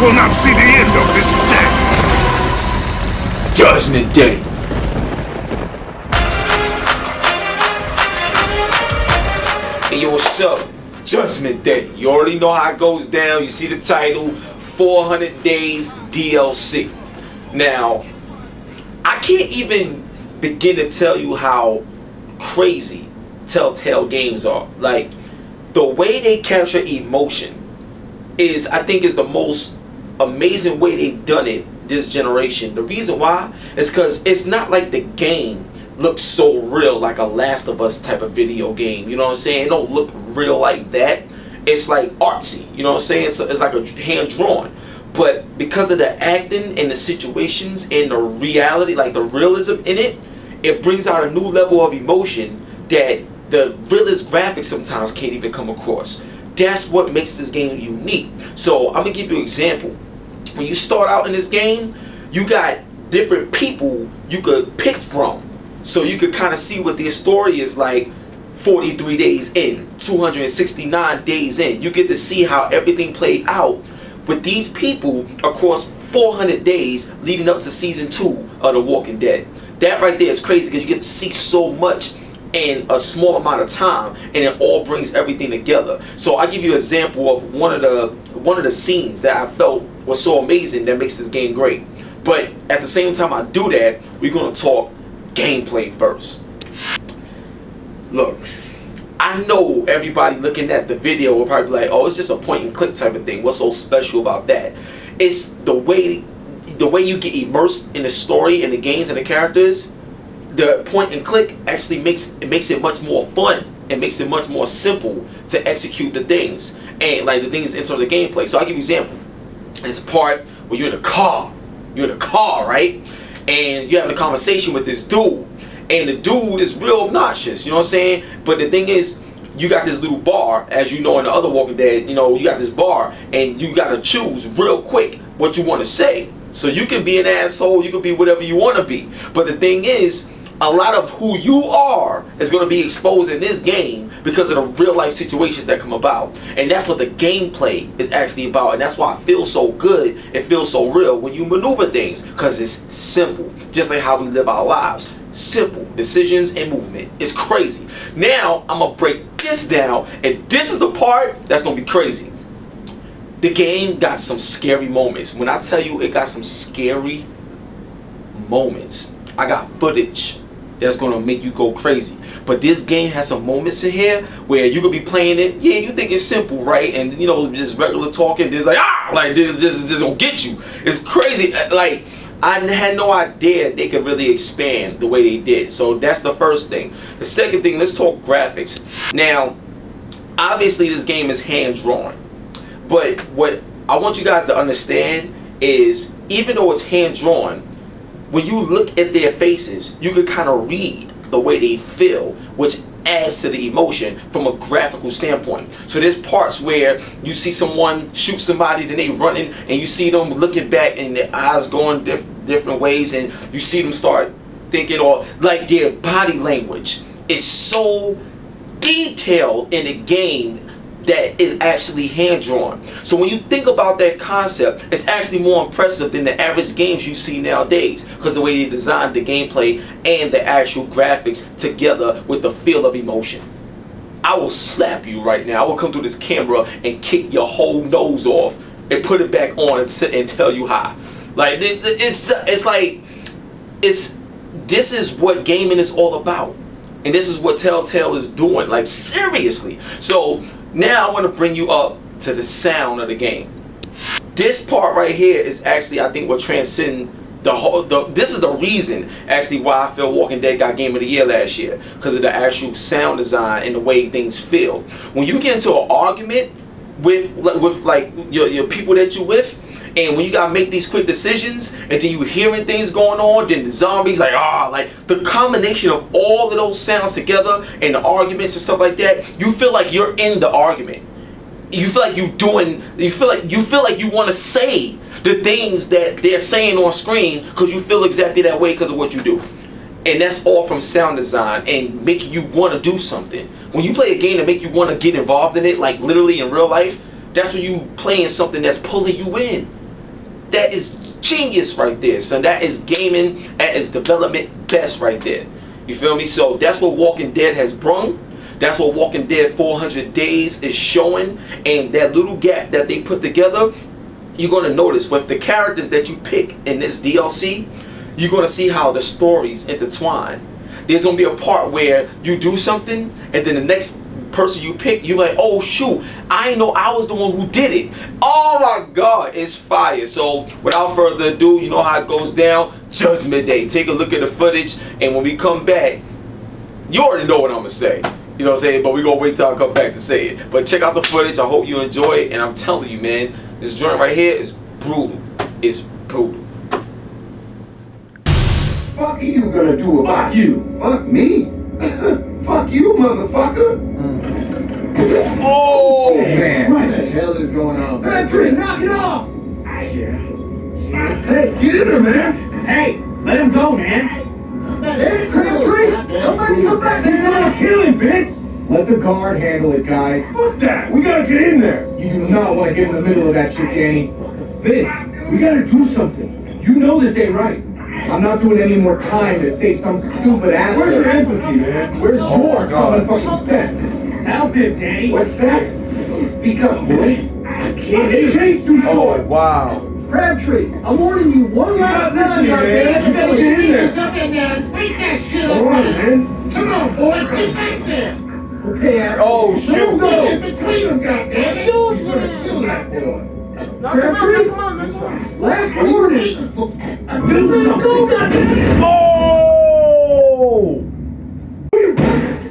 will not see the end of this day. Judgment Day. Hey, yo, what's up? Judgment Day. You already know how it goes down. You see the title, 400 Days DLC. Now, I can't even begin to tell you how crazy Telltale games are. Like, the way they capture emotion is, I think, is the most amazing way they've done it this generation. The reason why is because it's not like the game looks so real like a Last of Us type of video game. You know what I'm saying? It don't look real like that. It's like artsy. You know what I'm saying? It's like a hand drawn. But because of the acting and the situations and the reality, like the realism in it, it brings out a new level of emotion that the realist graphics sometimes can't even come across. That's what makes this game unique. So I'm gonna give you an example. When you start out in this game, you got different people you could pick from. So you could kind of see what their story is like 43 days in, 269 days in. You get to see how everything played out with these people across 400 days leading up to season 2 of The Walking Dead. That right there is crazy because you get to see so much in a small amount of time, and it all brings everything together. So I give you an example of one of the scenes that I felt was so amazing that makes this game great. But at the same time I do that, we're gonna talk gameplay first. Look, I know everybody looking at the video will probably be like, oh, it's just a point and click type of thing. What's so special about that? It's the way you get immersed in the story and the games and the characters. The point and click actually makes it much more fun. It makes it much more simple to execute the things, and like the things in terms of gameplay. So I'll give you an example. It's a part where you're in a car. You're in a car, right? And you're having a conversation with this dude. And the dude is real obnoxious, you know what I'm saying? But the thing is, you got this little bar, as you know in the other Walking Dead, you know, you got this bar, and you got to choose real quick what you want to say. So you can be an asshole, you can be whatever you want to be. But the thing is, a lot of who you are is going to be exposed in this game because of the real life situations that come about. And that's what the gameplay is actually about. And that's why it feels so good. It feels so real when you maneuver things, because it's simple. Just like how we live our lives. Simple decisions and movement. It's crazy. Now I'm going to break this down, and this is the part that's going to be crazy. The game got some scary moments. When I tell you it got some scary moments, I got footage that's gonna make you go crazy. But this game has some moments in here where you could be playing it. Yeah, you think it's simple, right? And you know, just regular talking, just like like this just gonna get you. It's crazy. Like, I had no idea they could really expand the way they did. So that's the first thing. The second thing, let's talk graphics. Now, obviously this game is hand drawn, but what I want you guys to understand is, even though it's hand drawn, when you look at their faces, you can kind of read the way they feel, which adds to the emotion from a graphical standpoint. So there's parts where you see someone shoot somebody, then they running, and you see them looking back and their eyes going different ways, and you see them start thinking, or like their body language is so detailed in the game that is actually hand-drawn. So when you think about that concept, it's actually more impressive than the average games you see nowadays, because the way they designed the gameplay and the actual graphics together with the feel of emotion. I will slap you right now. I will come through this camera and kick your whole nose off and put it back on and sit and tell you hi. Like, it's like, this is what gaming is all about. And this is what Telltale is doing, like, seriously. So now I want to bring you up to the sound of the game. This part right here is actually, I think, what transcend the whole. This is the reason actually why I feel Walking Dead got Game of the Year last year, because of the actual sound design and the way things feel. When you get into an argument with like your people that you with, and when you gotta make these quick decisions, and then you hearing things going on, then the zombies like the combination of all of those sounds together and the arguments and stuff like that, you feel like you're in the argument. You feel like you feel like you want to say the things that they're saying on screen, because you feel exactly that way because of what you do. And that's all from sound design and making you want to do something. When you play a game that make you want to get involved in it, like literally in real life, that's when you playing something that's pulling you in. That is genius right there, son. That is gaming at its development best right there. You feel me? So that's what Walking Dead has brung. That's what Walking Dead 400 Days is showing. And that little gap that they put together, you're going to notice with the characters that you pick in this DLC, you're going to see how the stories intertwine. There's going to be a part where you do something and then the next person you pick, you're like, oh shoot, I didn't know I was the one who did it. Oh my God, it's fire. So without further ado, you know how it goes down. Judgment Day. Take a look at the footage, and when we come back, you already know what I'm gonna say. You know what I'm saying? But we're gonna wait till I come back to say it. But check out the footage. I hope you enjoy it. And I'm telling you, man, this joint right here is brutal. It's brutal. Fuck are you gonna do about you? Fuck me? Fuck you, motherfucker! Oh, man! What the hell is going on? Patrick, knock it off! Hey, get in there, man! Hey, let him go, man! Hey, Patrick! Don't let him come back! He's not killing, Vince! Let the guard handle it, guys. Fuck that! We gotta get in there! You do not want to get in the middle of that shit, Danny. Vince, we gotta do something. You know this ain't right. I'm not doing any more time to save some stupid ass. Where's your empathy, man? Where's your common fucking sense? Help him, Danny! What's that? Speak up, boy. I can't hear. Chain's too short. oh wow. Crabtree, I'm warning you one last time, man. You gotta get in there. Something there and break that shit Come on, open. man. Come on, boy, get back there. Okay, ass. Oh Let him shoot. go in between them, goddammit. He's gonna kill that boy. Crabtree, last warning! Do something! Oh!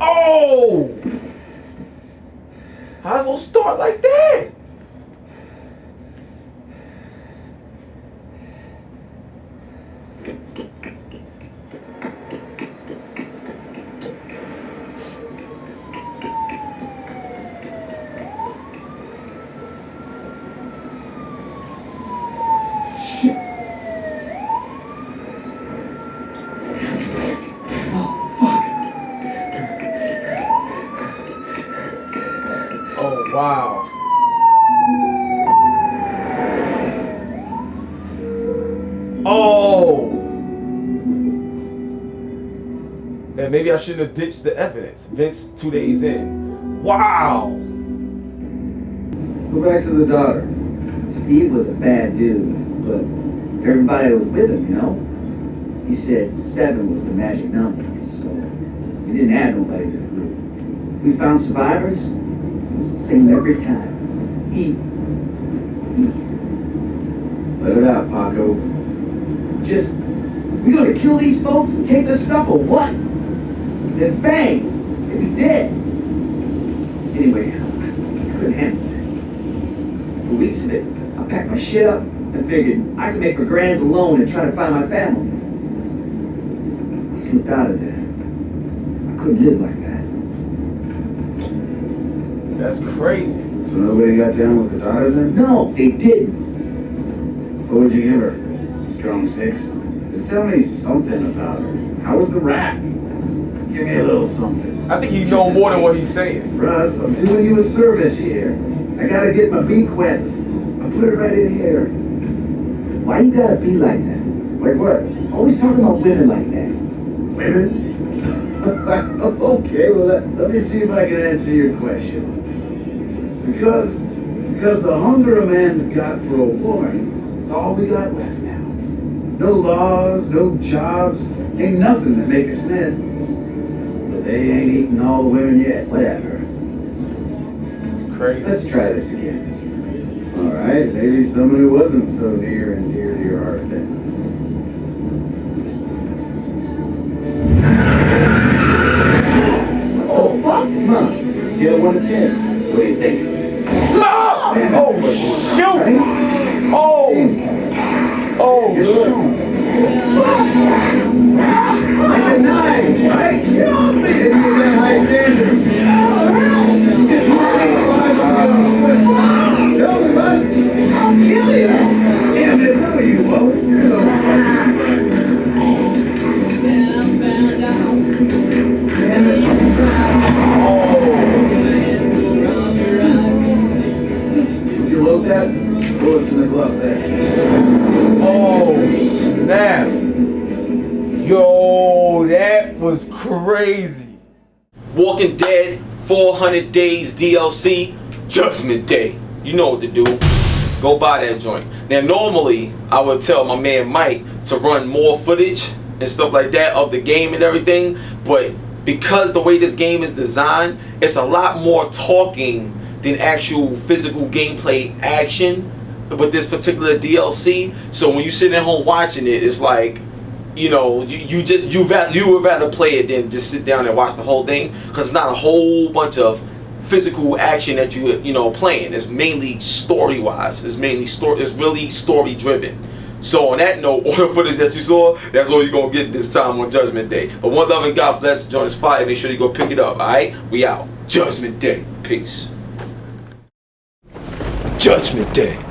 Oh! How's it gonna start like that? Oh wow. Oh. Then maybe I shouldn't have ditched the evidence. Vince 2 days in. Wow. Go back to the daughter. Steve was a bad dude, but everybody was with him, you know? He said 7 was the magic number, so he didn't add nobody to the group. If we found survivors, it was the same every time. He Let it out, Paco. just, we gonna kill these folks and take their stuff or what? Then bang, they'd be dead. Anyway, I couldn't handle it. For weeks of it, I packed my shit up and figured I could make for grands alone and try to find my family. I slipped out of there. I couldn't live like that. That's crazy. So nobody got down with the daughter then? No, they didn't. What would you give her? Strong 6? Just tell me something about her. How was the rap? Give me a little something. I think you know more than what he's saying. Russ, I'm doing you a service here. I gotta get my beak wet. I'll put it right in here. Why you gotta be like that? Like what? Always talking about women like that. Women? Okay, well let me see if I can answer your question. Because the hunger a man's got for a woman is all we got left now. No laws, no jobs, ain't nothing that make us men. But they ain't eaten all the women yet. Whatever. Crazy. Let's try this again. All right, maybe someone who wasn't so near and dear to your heart then. Oh, fuck! Come on. Scale 1 to 10. What do you think? No! Oh shoot! Oh! Oh shoot! Like a 9, right? Maybe you got high standards. Tell me, Russ. I'll kill you. Damn it, no you won't. You're the Damn it. Did you load that? Bullets in the glove there. snap. Yo, that was crazy. Walking Dead, 400 Days DLC, Judgment Day. You know what to do. Go buy that joint. Now, normally, I would tell my man Mike to run more footage and stuff like that of the game and everything, but because the way this game is designed, it's a lot more talking than actual physical gameplay action with this particular DLC. So when you sit at home watching it, it's like, you know, you would rather play it than just sit down and watch the whole thing, because it's not a whole bunch of physical action that you know playing. It's mainly story wise. It's really story driven. So on that note, all the footage that you saw, that's all you're gonna get this time on Judgment Day. But one love and God bless. Join us fire. Make sure you go pick it up. All right, we out. Judgment Day. Peace. Judgment Day.